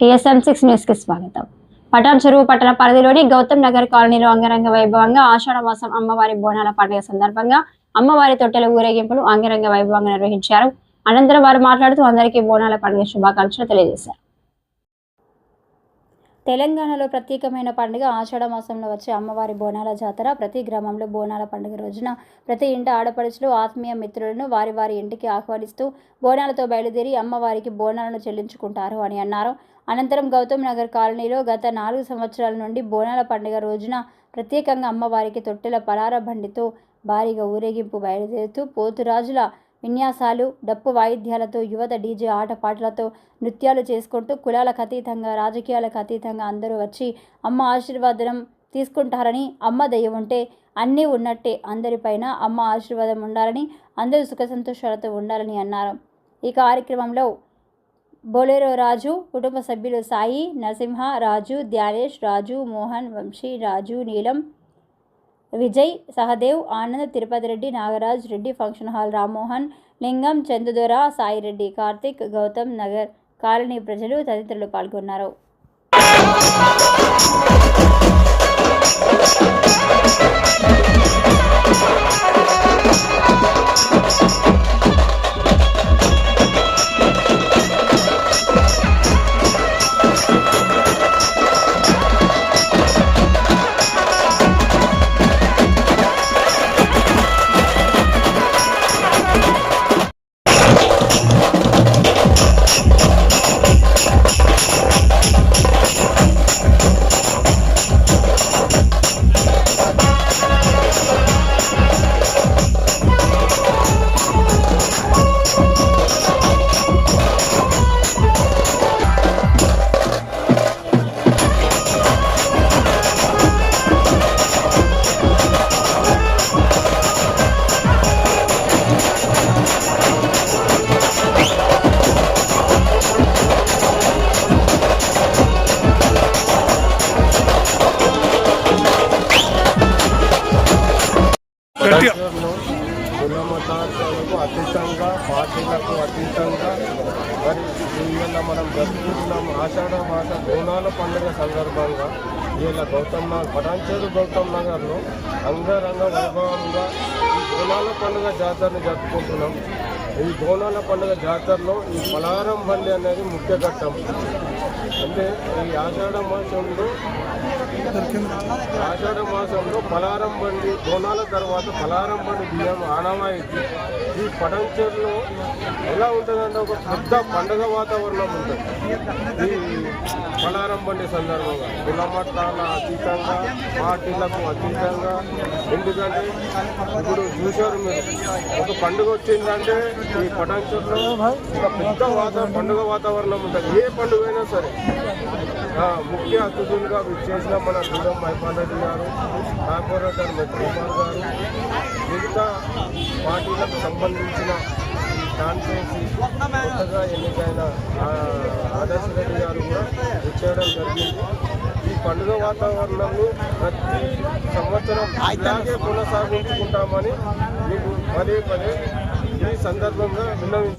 TSM6 news కి స్వాగతం. పటాన్ చెరువు పట్టణ పరిధిలోని గౌతమ్ నగర్ కాలనీలో అంగరంగ వైభవంగా ఆషాఢ మాసం అమ్మవారి బోనాల పండుగ సందర్భంగా అమ్మవారి తొట్టెల ఊరేగింపులు అంగరంగ వైభవంగా నిర్వహించారు. అనంతరం వారు మాట్లాడుతూ అందరికీ బోనాల పండుగ శుభాకాంక్షలు తెలియజేశారు. తెలంగాణలో ప్రత్యేకమైన పండుగ ఆషాఢ మాసంలో వచ్చే అమ్మవారి బోనాల జాతర. ప్రతి గ్రామంలో బోనాల పండుగ రోజున ప్రతి ఇంట ఆడపడుచులు ఆత్మీయ మిత్రులను వారి వారి ఇంటికి ఆహ్వానిస్తూ బోనాలతో బయలుదేరి అమ్మవారికి బోనాలను చెల్లించుకుంటారు అని అన్నారు. అనంతరం గౌతమ్ నగర్ కాలనీలో గత 4 సంవత్సరాల నుండి బోనాల పండుగ రోజున ప్రత్యేకంగా అమ్మవారికి తొట్టెల పలార బండితో భారీగా ఊరేగింపు బయలుదేరుతూ పోతురాజుల విన్యాసాలు, డప్పు వాయిద్యాలతో, యువత డీజే ఆటపాటలతో నృత్యాలు చేసుకుంటూ కులాలకు అతీతంగా, రాజకీయాలకు అతీతంగా అందరూ వచ్చి అమ్మ ఆశీర్వాదం తీసుకుంటారని, అమ్మ దయ ఉంటే అన్నీ ఉన్నట్టే, అందరిపైన అమ్మ ఆశీర్వాదం ఉండాలని, అందరూ సుఖ సంతోషాలతో ఉండాలని అన్నారు. ఈ కార్యక్రమంలో బొలెరో రాజు కుటుంబ సభ్యులు సాయి, నరసింహ, రాజు, ధ్యానేష్, రాజు, మోహన్, వంశీ, రాజు, నీలం, విజయ్, సహదేవ్, ఆనంద్, తిరుపతి రెడ్డి, నాగరాజ్ రెడ్డి, ఫంక్షన్ హాల్ రామ్మోహన్, లింగం, చందుదొర, సాయి రెడ్డి, కార్తిక్, గౌతమ్ నగర్ కాలనీ ప్రజలు తదితరులు పాల్గొన్నారు. కుల మతాలకు అతీతంగా, పార్టీలకు అతీతంగా మరి ఇవాళ మనం జరుపుకుంటున్నాం ఆషాఢ మాస బోనాల పండుగ సందర్భంగా. ఇవాళ పటాన్ చెరువు గౌతమ్ నగర్లో అంగరంగ వైభవంగా ఈ బోనాల పండుగ జాతరని జరుపుకుంటున్నాం. ఈ బోనాల పండుగ జాతరలో ఈ పలారం బండి అనేది ముఖ్య ఘట్టం. అంటే ఈ ఆషాఢ మాసంలో పలారం బండి బోనాల తర్వాత పలారం బండి బియ్యం ఆనవాయితీ. ఈ పటాన్ చెరువులో ఎలా ఉంటుందంటే ఒక పెద్ద పండుగ వాతావరణం ఉంటుంది ఈ పలారం బండి సందర్భంగా. కులమతాల అతీతంగా, పార్టీలకు అతీతంగా. ఎందుకంటే ఇప్పుడు చూశారు మీరు, ఒక పండుగ వచ్చిందంటే ఈ పటాన్ చెరువులో ఒక పెద్ద పండుగ వాతావరణం ఉంటుంది. ఏ పండుగ అయినా సరే ముఖ్య అతిథులుగా చేసిన మన దూరం మైపాల్ రెడ్డి గారు, కార్పొరేటర్ మెట్రోపాల్ గారు, మిగతా పార్టీలకు సంబంధించిన కాన్ఫరెన్సీ కొత్తగా ఎన్నికైన ఆదర్శ రెడ్డి గారు కూడా వచ్చేయడం జరిగింది. ఈ పండుగ వాతావరణాన్ని ప్రతి సంవత్సరం ఇలాగే కొనసాగించుకుంటామని మీకు పదే పదే ఈ సందర్భంగా విన్నవించారు.